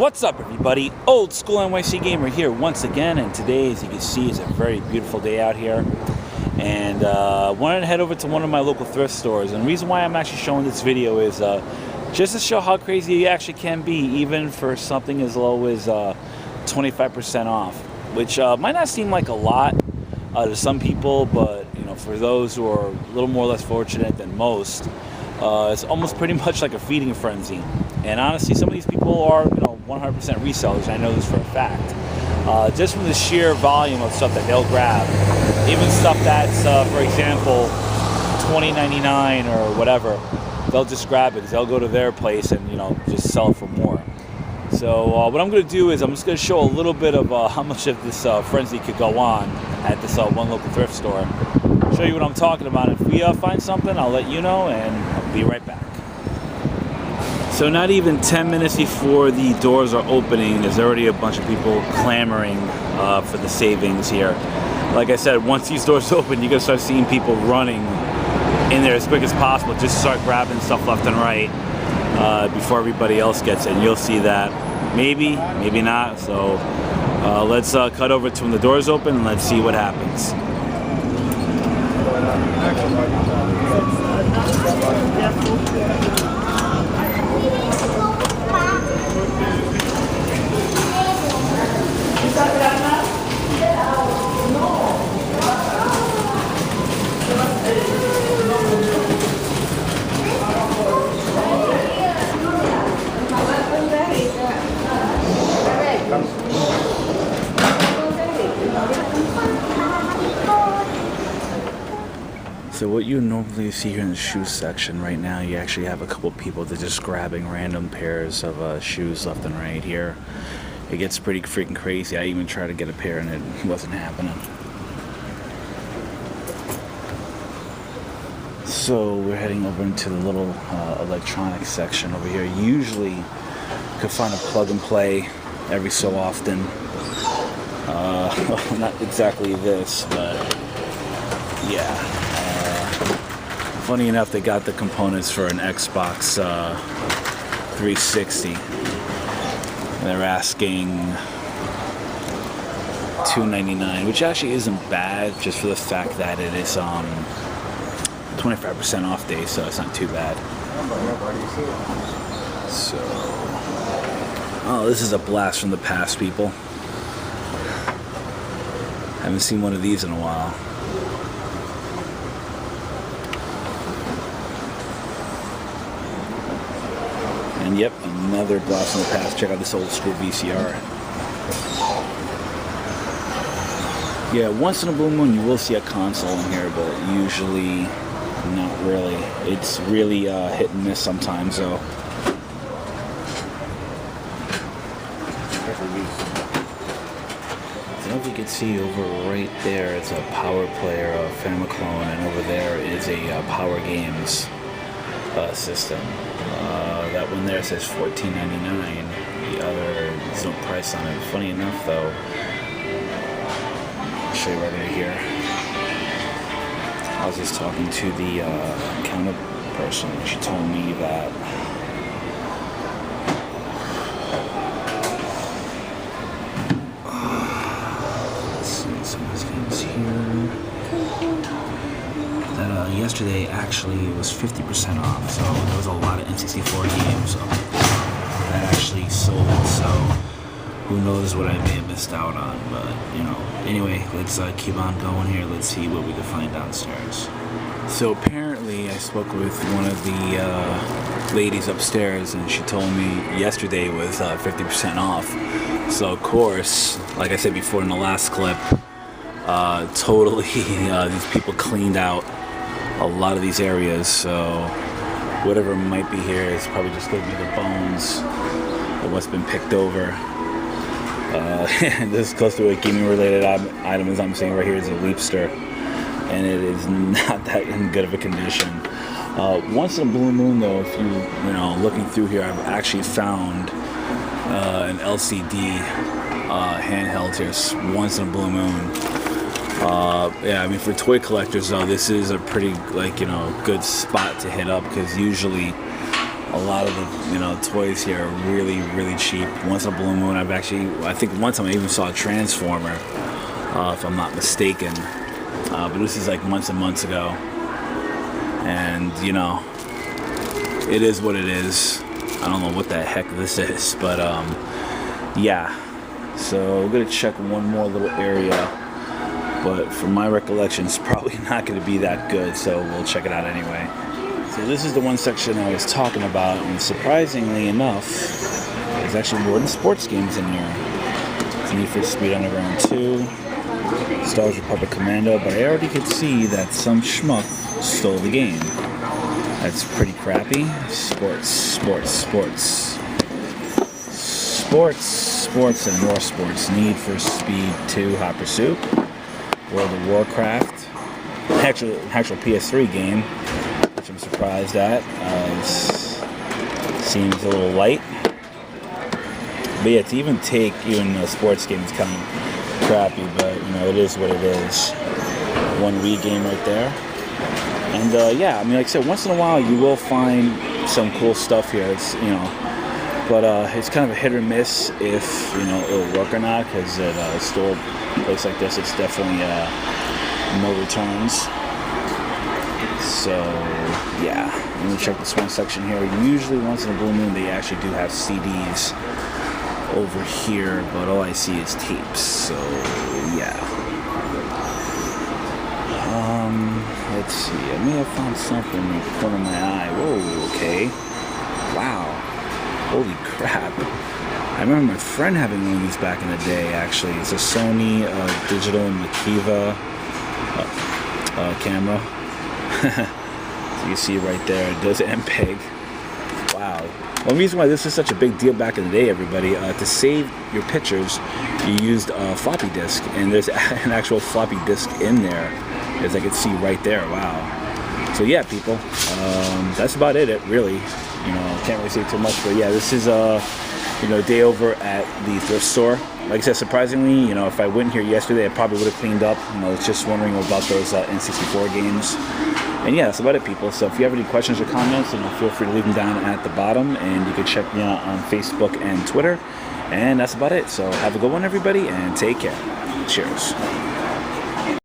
What's up, everybody? OldSchoolNYCGamer here once again, and today, as you can see, is a very beautiful day out here. And wanted to head over to one of my local thrift stores. And the reason why I'm actually showing this video is just to show how crazy it actually can be, even for something as low as 25% off, which might not seem like a lot to some people, but for those who are a little more or less fortunate than most, it's almost pretty much like a feeding frenzy. And honestly, some of these people are 100% resellers. I know this for a fact. Just from the sheer volume of stuff that they'll grab, even stuff that's, for example, $20.99 or whatever, they'll just grab it because they'll go to their place and just sell it for more. So what I'm going to do is I'm just going to show a little bit of how much of this frenzy could go on at this one local thrift store. Show you what I'm talking about. If we find something, I'll let you know, and I'll be right back. So not even 10 minutes before the doors are opening, there's already a bunch of people clamoring for the savings here. Like I said, once these doors open, you're going to start seeing people running in there as quick as possible, just start grabbing stuff left and right before everybody else gets in. You'll see that. Maybe, maybe not. So let's cut over to when the doors open and let's see what happens. So what you normally see here in the shoe section right now, you actually have a couple people that are just grabbing random pairs of shoes left and right here. It gets pretty freaking crazy. I even tried to get a pair and it wasn't happening. So we're heading over into the little electronics section over here. Usually you could find a plug and play every so often. Not exactly this, but yeah. Funny enough, they got the components for an Xbox 360. They're asking $299, which actually isn't bad, just for the fact that it is 25% off day, so it's not too bad. So, oh, this is a blast from the past, people. Haven't seen one of these in a while. And yep, another blast from the past. Check out this old school VCR. Yeah, once in a blue moon you will see a console in here, but usually not really. It's really hit and miss sometimes, though. I don't know if you can see over right there, it's a Power Player, a Famiclone, and over there is a Power Games system. That one there says $14.99. The other, there's no price on it. Funny enough, though, I'll show you right over here. I was just talking to the counter person, and she told me that let's see some of these games here. That yesterday actually was 50% off, so there was a lot of N64 games that actually sold, so who knows what I may have missed out on, but anyway, let's keep on going here. Let's see what we can find downstairs. So apparently I spoke with one of the ladies upstairs, and she told me yesterday was 50% off. So of course, like I said before in the last clip, totally these people cleaned out a lot of these areas, so whatever might be here is probably just going to be the bones of what's been picked over. This is close to a gaming related item, as I'm saying right here, is a Leapster, and it is not that in good of a condition. Once in a blue moon, though, if looking through here, I've actually found an LCD handheld here once in a blue moon. Yeah, I mean, for toy collectors, though, this is a pretty, good spot to hit up, because usually a lot of the toys here are really, really cheap. Once in a blue moon, I think one time I even saw a Transformer, if I'm not mistaken. But this is like months and months ago, and it is what it is. I don't know what the heck this is, but yeah. So we're gonna check one more little area, but from my recollection, it's probably not gonna be that good. So we'll check it out anyway. So this is the one section I was talking about, and surprisingly enough, there's actually more than sports games in here. It's Need for Speed Underground 2, Star Wars Republic Commando, but I already could see that some schmuck stole the game. That's pretty crappy. Sports, and more sports. Need for Speed 2, Hot Pursuit, World of Warcraft, actual PS3 game, which I'm surprised at. Seems a little light. But yeah, to even take even sports game is kind of crappy, but it is what it is. One Wii game right there. And yeah, I mean, like I said, once in a while you will find some cool stuff here. It's but it's kind of a hit or miss if it'll work or not, because at a store place like this, it's definitely no returns. So yeah, let me check this one section here. Usually once in a blue moon they actually do have CDs over here, but all I see is tapes. So yeah. Let's see. I may have found something in the corner of my eye. Whoa, okay. Wow. Holy crap. I remember my friend having one of these back in the day, actually. It's a Sony digital Makita camera. So you see right there, it does MPEG. Wow. One reason why this is such a big deal back in the day, everybody, to save your pictures, you used a floppy disk, and there's an actual floppy disk in there, as I can see right there. Wow. So yeah, people, that's about it, really. Can't really say too much, but yeah, this is day over at the thrift store. Like I said, surprisingly, if I went here yesterday, I probably would have cleaned up. I was just wondering about those N64 games. And yeah, that's about it, people. So if you have any questions or comments, feel free to leave them down at the bottom, and you can check me out on Facebook and Twitter. And that's about it. So have a good one, everybody, and take care. Cheers.